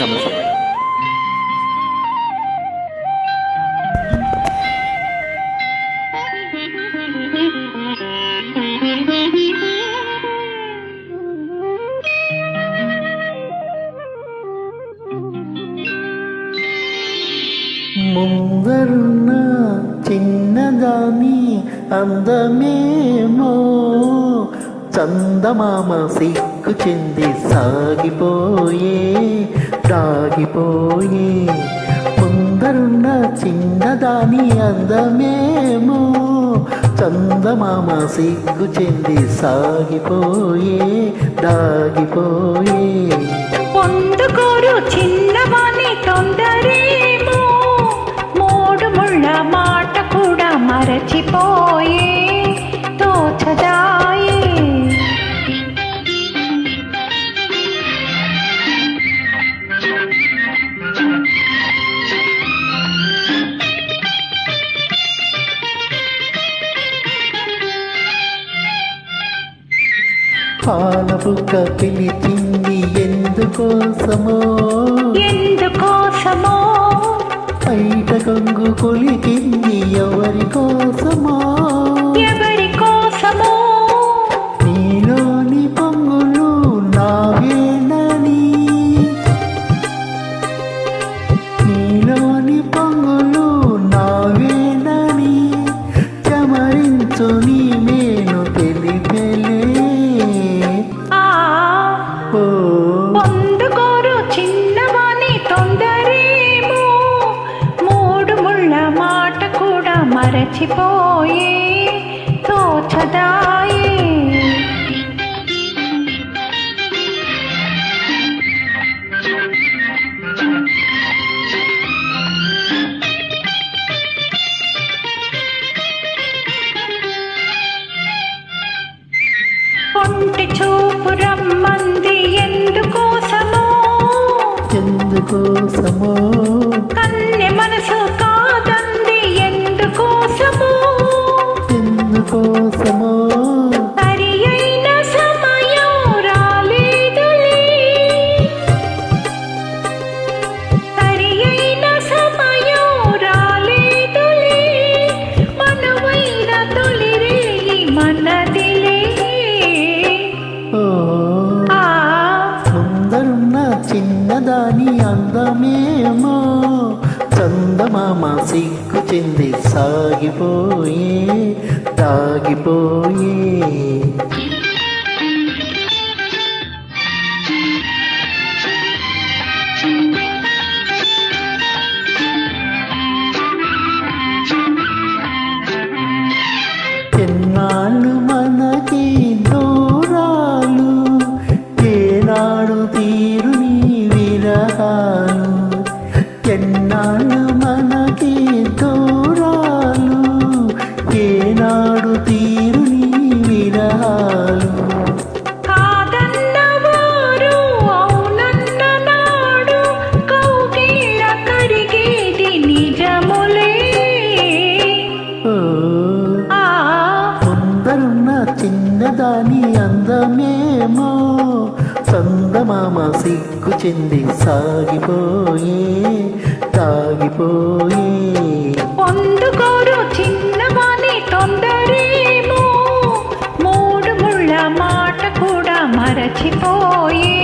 నమస్తే. ముందరున్న చిన్నదాని అందమేమో చందమామ సిగ్గు చెంది సాగిపోయే దాగిపోయే. ముందరున్న చిన్నదాని అందమేమో చందమామ సిగ్గు చెంది సాగిపోయే దాగిపోయే. పొందుకోరు చిన్నవాణి తొందరేమో మూడు ముళ్ళ మాట కూడా మరచిపోయే తోచదాయే. పాల బుక్క పిలిచింది ఎందుకోసమో ఎందుకోసమో బయట గంగు కొలికింది ఎవరి కోసమో ఎవరి కోసమో నీలోని పొంగులు నావేనని నీలోని పొంగులు నావేనని చమరించు నీ మేను తెలిపెలే. పొందుకోరు చిన్నవాణి తొందరేమో మూడు ముళ్ళ మాట కూడా మరచిపోయే తోచదాయే. కొంటి చూపు రమ్మంది ఎందుకోసమో ఎందుకోసమో కన్నె మనసు కాదంది ఎందుకోసమో ఎందుకోసమో సరి అయిన సమయం రాలేదులే సరి అయిన సమయం రాలేదులే మనవైన తొలి రేయి మనదిలే. ముందరున్న చిన్నదాని అందమేమో చందమామ సిగ్గు చెంది సాగిపోయే దాగిపోయే. ఎన్నాళ్ళు మనకి దూరాలు ఏనాడు తీరు నీ విరహాలు. ఎన్నాళ్ళు మనకి దూరాలు ఏనాడు తీరు నీ విరహాలు. కాదన్నవారు అవునన్న నాడు కౌగిళ్ళ కరిగేది నిజములే. ముందరున్న చిన్నదాని అందమేమో చందమామ సిగ్గు చెంది సాగిపోయే తాగిపోయే. పొందుకోరు చిన్నవాణి తొందరేమో మూడు ముళ్ళ మాట కూడా మరచిపోయే